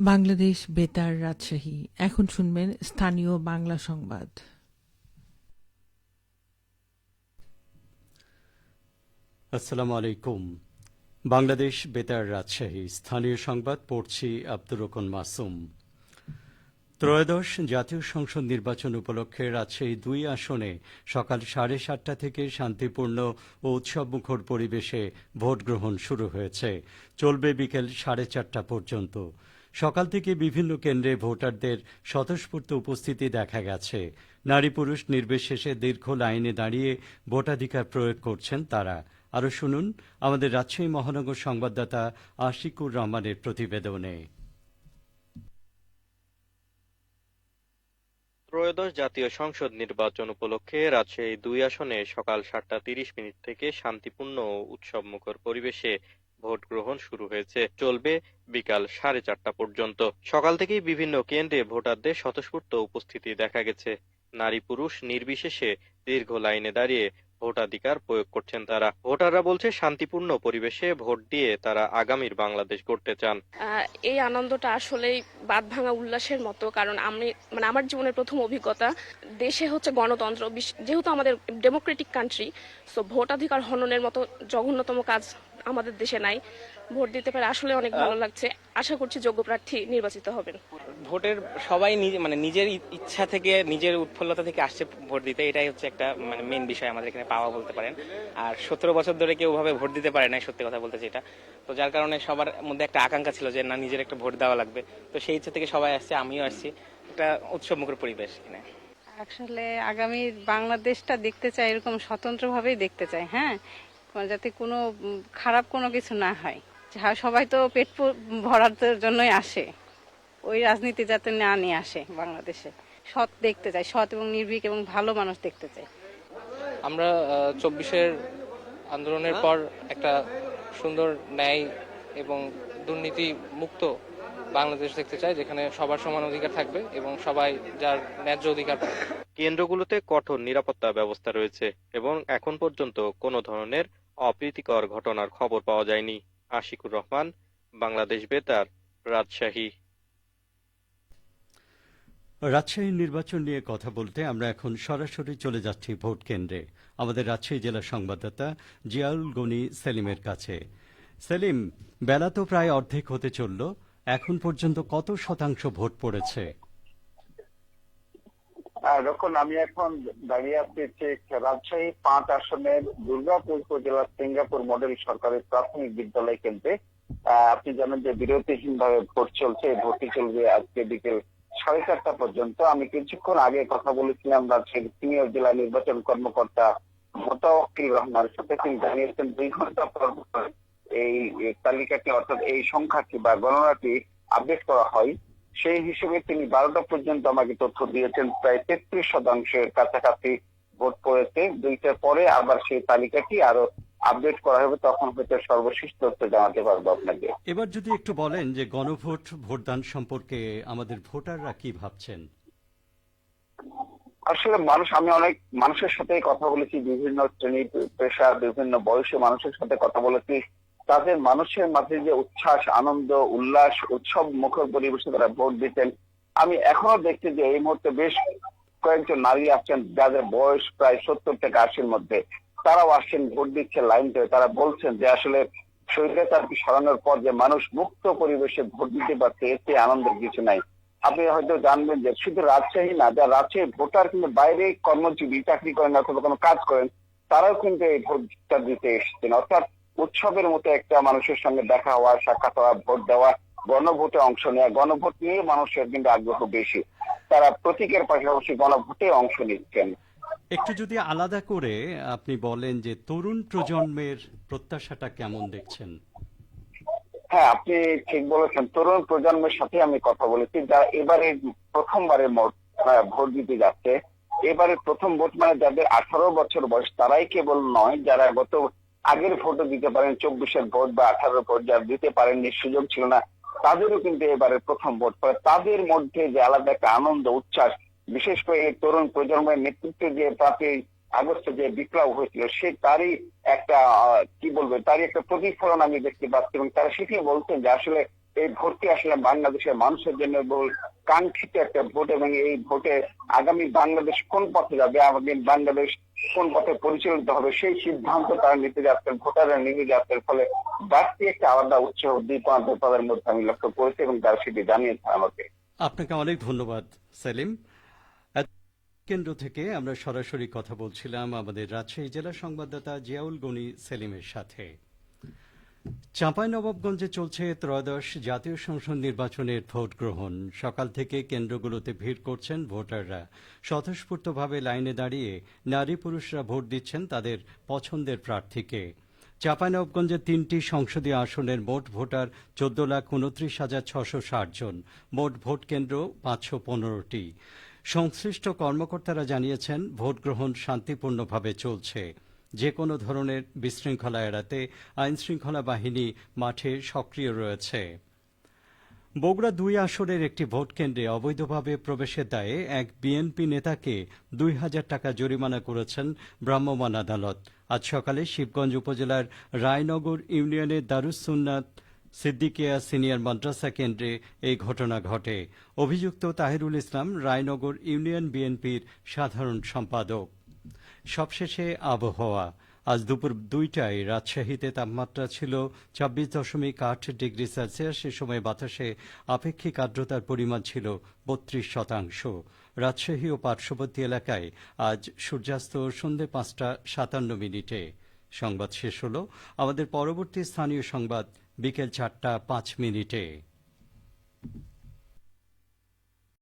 বাংলাদেশ বেতার রাজশাহী। এখন শুনবেন স্থানীয় বাংলা সংবাদ। আসসালামু আলাইকুম। বাংলাদেশ বেতার রাজশাহী স্থানীয় সংবাদ পড়ছি আব্দুর রহমান মাসুম। ত্রয়োদশ জাতীয় সংসদ নির্বাচন উপলক্ষে রাজশাহী ২ আসনে সকাল ৭:৩০ থেকে শান্তিপূর্ণ ও উৎসবমুখর পরিবেশে ভোট গ্রহণ শুরু হয়েছে। চলবে বিকেল ৪:৩০ পর্যন্ত। সকাল থেকে বিভিন্ন কেন্দ্রে ভোটারদের স্বতঃস্ফূর্ত উপস্থিতি দেখা গেছে। নারী পুরুষ নির্বিশেষে দীর্ঘ লাইনে দাঁড়িয়ে ভোটাধিকার প্রয়োগ করছেন তারা। আরও শুনুন আমাদের রাজশাহী মহানগর সংবাদদাতা আশিকুর রহমানের প্রতিবেদনে। ত্রয়োদশ জাতীয় সংসদ নির্বাচন উপলক্ষে রাজশাহী ২ আসনে সকাল ৭:৩০ থেকে শান্তিপূর্ণ ও উৎসবমুখর পরিবেশে ভোট গ্রহণ শুরু হয়েছে। চলবে বিকাল ৪:৩০ পর্যন্ত। সকাল থেকেই বিভিন্ন কেন্দ্রে ভোটারদের স্বতঃস্ফূর্ত উপস্থিতি দেখা গেছে। নারী পুরুষ নির্বিশেষে দীর্ঘ লাইনে দাঁড়িয়ে ভোটাধিকার প্রয়োগ করছেন তারা। ভোটাররা বলছে শান্তিপূর্ণ পরিবেশে ভোট দিয়ে তারা আগামীর বাংলাদেশ গড়তে চান। এই আনন্দটা আসলেই বাঁধ ভাঙা উল্লাসের মতো, কারণ আমি আমার জীবনের প্রথম অভিজ্ঞতা। দেশে হচ্ছে গণতন্ত্র, যেহেতু আমাদের ডেমোক্রেটিক কান্ট্রি, সো ভোটাধিকার হননের মতো জঘন্যতম কাজ আমাদের দেশে নাই। ভোট দিতে পারে আসলে অনেক ভালো লাগছে। আশা করছি যোগ্য প্রার্থী নির্বাচিত হবেন। ভোটের সবাই নিজের ইচ্ছা থেকে, নিজের উৎফুল্লতা থেকে আসছে ভোট দিতে। এটাই হচ্ছে একটা মেন বিষয় আমাদের এখানে পাওয়া বলতে পারেন। আর ১৭ বছর ধরে কেউ ভাবে ভোট দিতে পারে না, সত্যি কথা বলতে যেটা। তো যার কারণে সবার মধ্যে একটা আকাঙ্ক্ষা ছিল যে না, নিজের একটা ভোট দেওয়া লাগবে। তো সেই ইচ্ছা থেকে সবাই আসছে, আমিও আসছি। একটা উৎসবমুখর পরিবেশ এখানে। আসলে আগামী বাংলাদেশটা দেখতে চাই, এরকম স্বতন্ত্রভাবেই দেখতে চাই। হ্যাঁ, যাতে কোনো খারাপ কোনো কিছু না হয়। সবাই তো পেট ভরার জন্যই আসে, ওই রাজনীতি যাতে না নিয়ে আসে বাংলাদেশে। সৎ দেখতে চাই, সৎ এবং নির্ভীক এবং ভালো মানুষ দেখতে চাই। আমরা ২৪-এর আন্দোলনের পর একটা সুন্দর, ন্যায় এবং দুর্নীতি মুক্ত বাংলাদেশ দেখতে চাই, যেখানে সবার সমান অধিকার থাকবে এবং সবাই যার ন্যায্য অধিকার পাবে। কেন্দ্রগুলোতে কঠোর নিরাপত্তা ব্যবস্থা রয়েছে এবং এখন পর্যন্ত কোনো ধরনের অপ্রীতিকর ঘটনার খবর পাওয়া যায়নি। আশিকুর রহমান, বাংলাদেশ বেতার, রাজশাহী। রাজশাহী নির্বাচন নিয়ে কথা বলতে আমরা এখন সরাসরি চলে যাচ্ছি ভোট কেন্দ্রে, আমাদের রাজশাহী জেলা সংবাদদাতা জিয়াউল গনি সেলিমের কাছে। সেলিম, বেলা তো প্রায় অর্ধেক হতে চলল, এখন পর্যন্ত কত শতাংশ ভোট পড়েছে? দেখুন, আমি এখন দাঁড়িয়ে আছি রাজশাহী ৫ আসনের দুর্গাপুর উপজেলার সিঙ্গাপুর মডেল সরকারি প্রাথমিক বিদ্যালয় কেন্দ্রে। আপনি জানেন যে বিরতিহীন ভাবে ভোট চলছে। ভোটটি চলবে আজকে বিকেল ৪:৩০ পর্যন্ত। আমি কিছুক্ষণ আগে কথা বলেছিলাম রাজশাহীর সিনিয়র জেলা নির্বাচন কর্মকর্তা মোতাওয়াক্কিল রহমানের সাথে। তিনি জানিয়েছেন ২ ঘন্টা পর এই তালিকাটি, অর্থাৎ এই সংখ্যাটি বা গণনাটি আপডেট করা হয়। সেই হিসেবে তিনি ১২টা পর্যন্ত আমাকে তথ্য দিয়েছেন, প্রায় ৩৩% কাছাকাছি ভোট পড়েছে। ২টার পরে আবার সেই তালিকাটি আরো আপডেট করা হবে, তখন হয়তো সর্বশেষ তথ্য জানাতে পারবো আপনাকে। এবার যদি একটু বলেন যে গণভোট, ভোটদান সম্পর্কে আমাদের ভোটাররা কি ভাবছেন? আসলে আমি অনেক মানুষের সাথে কথা বলেছি, বিভিন্ন শ্রেণী পেশা, বিভিন্ন বয়সী মানুষের সাথে কথা বলেছি। তাদের মানুষের মাঝে যে উচ্ছ্বাস, আনন্দ, উল্লাস, উৎসব মুখর পরিবেশে তারা ভোট দিতেন। আমি এখনো দেখছি যে এই মুহূর্তে বেশ কয়েকজন নারী আসছেন যাদের বয়স প্রায় ৭০ থেকে ৮০-র মধ্যে। তারাও আসছেন, ভোট দিচ্ছে লাইন ধরে। তারা বলছেন যে আসলে স্বৈরাচারকে সরানোর পর যে মানুষ মুক্ত পরিবেশে ভোট দিতে পারছে, এতে আনন্দের কিছু নাই। আপনি হয়তো জানবেন যে শুধু রাজশাহী না, যারা রাজশাহী ভোটার কিন্তু বাইরে কর্মজীবী, চাকরি করেন অথবা কোনো কাজ করেন, তারাও কিন্তু এই ভোটটা দিতে এসেছেন। অর্থাৎ উৎসবের মতো একটা মানুষের সঙ্গে দেখা হওয়া, সাক্ষাৎ হওয়া, ভোট দেওয়া, গণভোটে অংশ নেওয়া। গণভোট নিয়ে মানুষের কিন্তু আগ্রহ বেশি। তারা প্রতীকের পাশাপাশি গণভোটে অংশ নিচ্ছেন। একটু যদি আলাদা করে আপনি বলেন যে তরুণ প্রজন্মের প্রত্যাশাটা কেমন দেখছেন? হ্যাঁ, আপনি ঠিক বলেছেন। তরুণ প্রজন্মের সাথে আমি কথা বলেছি, যারা এবারে প্রথমবারের ভোট দিতে যাচ্ছে। এবারে প্রথম ভোট মানে যাদের ১৮ বছর বয়স, তারাই কেবল নয়, যারা গত আগের ভোটও দিতে পারেন, ২৪-এর ভোট বা ১৮ ভোট যারা দিতে পারেননি, সুযোগ ছিল না, তাদেরও কিন্তু এবারে প্রথম ভোট পড়ে। তাদের মধ্যে যে আলাদা একটা আনন্দ, উচ্ছ্বাস, বিশেষ করে এই তরুণ প্রজন্মের নেতৃত্বে যে ৫ই আগস্টে যে বিপ্লব হয়েছিল, তারই একটা তারই একটা প্রতিফলন আমি দেখতে পাচ্ছি। এবং তারা সেটাই বলছেন যে আসলে এই ভোটটি আসলে বাংলাদেশের মানুষের জন্য বহু কাঙ্ক্ষিত একটা ভোট, এবং এই ভোটে আগামী বাংলাদেশ কোন পথে যাবে, আগামী বাংলাদেশ কোন পথে পরিচালিত হবে সেই সিদ্ধান্ত তারা নিতে যাচ্ছেন, ভোটাররা নিতে যাচ্ছেন। ফলে বাড়তি একটা আলাদা উৎসাহ উদ্দীপনা তাদের মধ্যে আমি লক্ষ্য করেছি এবং তারা সেটি জানিয়েছে আমাকে। আপনাকে অনেক ধন্যবাদ সেলিম। কেন্দ্র থেকে আমরা সরাসরি কথা বলছিলাম আমাদের রাজশাহী জেলা সংবাদদাতা জিয়াউল গনি সেলিমের সাথে। চাঁপাইনবাবগঞ্জে চলছে ত্রয়োদশ জাতীয় সংসদ নির্বাচনের ভোট গ্রহণ। সকাল থেকে কেন্দ্রগুলোতে ভিড় করছেন ভোটাররা। স্বতঃস্ফূর্তভাবে লাইনে দাঁড়িয়ে নারী পুরুষরা ভোট দিচ্ছেন তাদের পছন্দের প্রার্থীকে। চাঁপাইনবাবগঞ্জে 3টি সংসদীয় আসনের মোট ভোটার 14,29,660 জন। মোট ভোট কেন্দ্র 515টি। সংশ্লিষ্ট কর্মকর্তারা জানিয়েছেন ভোট গ্রহণ শান্তিপূর্ণভাবে চলছে। যে কোনো ধরনের বিশৃঙ্খলা এড়াতে আইনশৃঙ্খলা বাহিনী মাঠে সক্রিয় রয়েছে। বগুড়া 2 আসনের একটি ভোট কেন্দ্রে অবৈধভাবে প্রবেশের দায়ে এক বিএনপি নেতাকে 2,000 টাকা জরিমানা করেছেন ভ্রাম্যমাণ আদালত। আজ সকালে শিবগঞ্জ উপজেলার রায়নগর ইউনিয়নের দারুস-সুন্নাত সিদ্দিকিয়া সিনিয়র মাদ্রাসা কেন্দ্রে এই ঘটনা ঘটে। অভিযুক্ত তাহিরুল ইসলাম রায়নগর ইউনিয়ন বিএনপির সাধারণ সম্পাদক। সবশেষে আবহাওয়া। আজ দুপুর 2টায় রাজশাহীতে তাপমাত্রা ছিল 24.8 ডিগ্রি সেলসিয়াস। সে সময় বাতাসে আপেক্ষিক আর্দ্রতার পরিমাণ ছিল 32%। রাজশাহী ও পার্শ্ববর্তী এলাকায় আজ সূর্যাস্ত সন্ধ্যে 5:57। সংবাদ শেষ হল। আমাদের পরবর্তী স্থানীয় সংবাদ বিকেল 4:05।